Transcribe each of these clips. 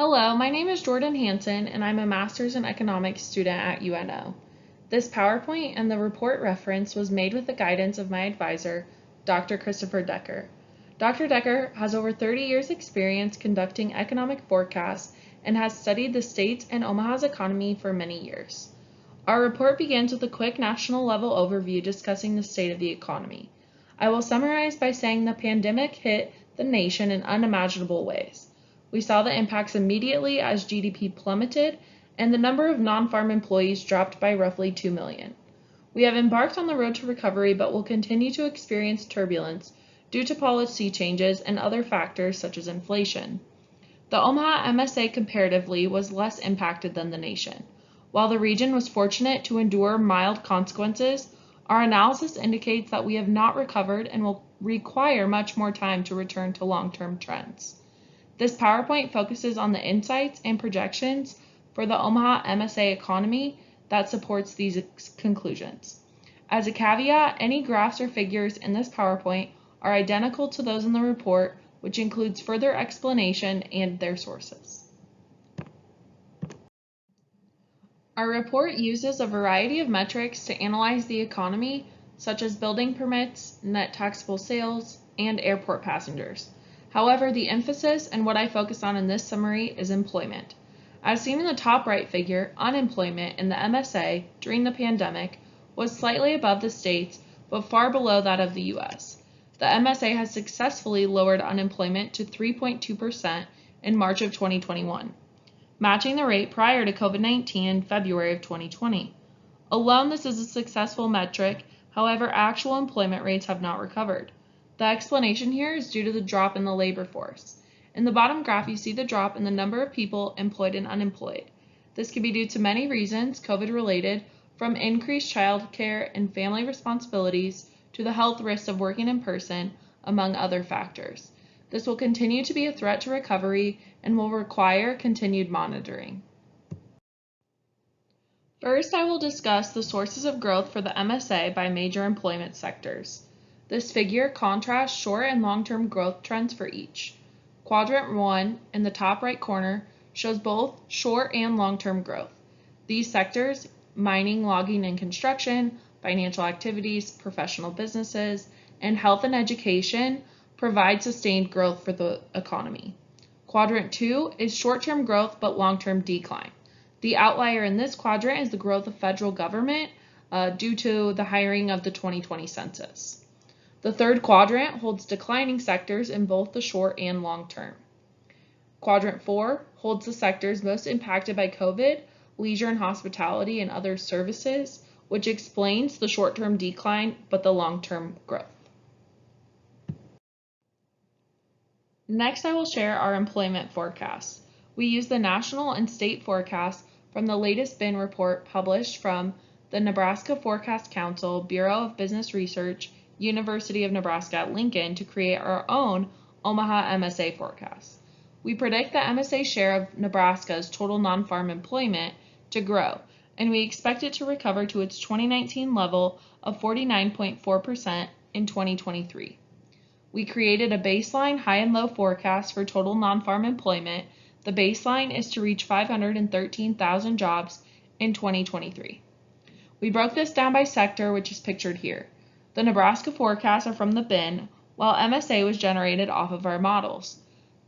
Hello, my name is Jorden Hansen, and I'm a Master's in Economics student at UNO. This PowerPoint and the report reference was made with the guidance of my advisor, Dr. Christopher Decker. Dr. Decker has over 30 years' experience conducting economic forecasts and has studied the state's and Omaha's economy for many years. Our report begins with a quick national level overview discussing the state of the economy. I will summarize by saying the pandemic hit the nation in unimaginable ways. We saw the impacts immediately as GDP plummeted and the number of non-farm employees dropped by roughly 2 million. We have embarked on the road to recovery but will continue to experience turbulence due to policy changes and other factors such as inflation. The Omaha MSA comparatively was less impacted than the nation. While the region was fortunate to endure mild consequences, our analysis indicates that we have not recovered and will require much more time to return to long-term trends. This PowerPoint focuses on the insights and projections for the Omaha MSA economy that supports these conclusions. As a caveat, any graphs or figures in this PowerPoint are identical to those in the report, which includes further explanation and their sources. Our report uses a variety of metrics to analyze the economy, such as building permits, net taxable sales, and airport passengers. However, the emphasis and what I focus on in this summary is employment. As seen in the top right figure, unemployment in the MSA during the pandemic was slightly above the states, but far below that of the U.S. The MSA has successfully lowered unemployment to 3.2% in March of 2021, matching the rate prior to COVID-19 in February of 2020. Alone, this is a successful metric. However, actual employment rates have not recovered. The explanation here is due to the drop in the labor force. In the bottom graph, you see the drop in the number of people employed and unemployed. This can be due to many reasons, COVID-related, from increased child care and family responsibilities to the health risks of working in person, among other factors. This will continue to be a threat to recovery and will require continued monitoring. First, I will discuss the sources of growth for the MSA by major employment sectors. This figure contrasts short and long-term growth trends for each. Quadrant 1 in the top right corner shows both short and long-term growth. These sectors, mining, logging, and construction, financial activities, professional businesses, and health and education, provide sustained growth for the economy. Quadrant 2 is short-term growth but long-term decline. The outlier in this quadrant is the growth of federal government due to the hiring of the 2020 census. The third quadrant holds declining sectors in both the short and long term. Quadrant 4 holds the sectors most impacted by COVID, leisure and hospitality, and other services, which explains the short-term decline but the long-term growth. Next, I will share our employment forecasts. We use the national and state forecasts from the latest BIN report published from the Nebraska Forecast Council, Bureau of Business Research, University of Nebraska at Lincoln to create our own Omaha MSA forecast. We predict the MSA share of Nebraska's total non-farm employment to grow, and we expect it to recover to its 2019 level of 49.4% in 2023. We created a baseline high and low forecast for total non-farm employment. The baseline is to reach 513,000 jobs in 2023. We broke this down by sector, which is pictured here. The Nebraska forecasts are from the BIN, while MSA was generated off of our models.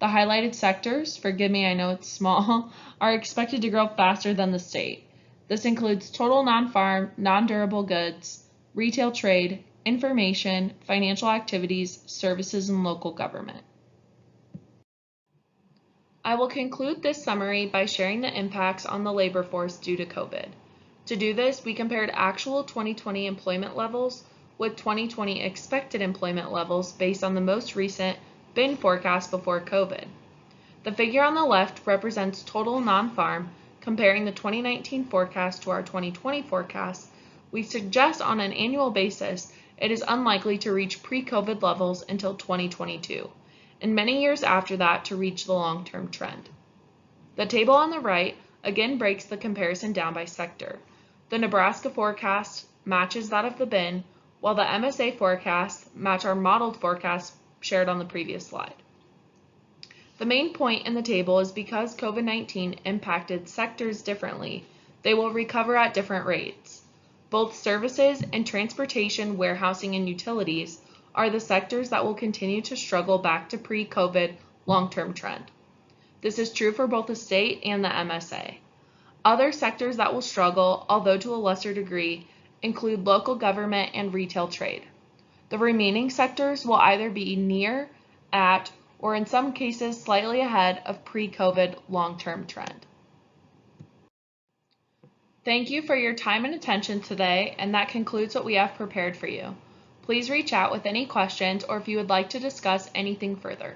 The highlighted sectors, forgive me, I know it's small, are expected to grow faster than the state. This includes total non-farm, non-durable goods, retail trade, information, financial activities, services, and local government. I will conclude this summary by sharing the impacts on the labor force due to COVID. To do this, we compared actual 2020 employment levels with 2020 expected employment levels based on the most recent BIN forecast before COVID. The figure on the left represents total non-farm. Comparing the 2019 forecast to our 2020 forecast, we suggest on an annual basis it is unlikely to reach pre-COVID levels until 2022, and many years after that to reach the long-term trend. The table on the right again breaks the comparison down by sector. The Nebraska forecast matches that of the BIN, while the MSA forecasts match our modeled forecast shared on the previous slide. The main point in the table is because COVID-19 impacted sectors differently, they will recover at different rates. Both services and transportation, warehousing, and utilities are the sectors that will continue to struggle back to pre-COVID long-term trend. This is true for both the state and the MSA. Other sectors that will struggle, although to a lesser degree, include local government and retail trade. The remaining sectors will either be near, at, or in some cases slightly ahead of pre-COVID long-term trend. Thank you for your time and attention today, and that concludes what we have prepared for you. Please reach out with any questions or if you would like to discuss anything further.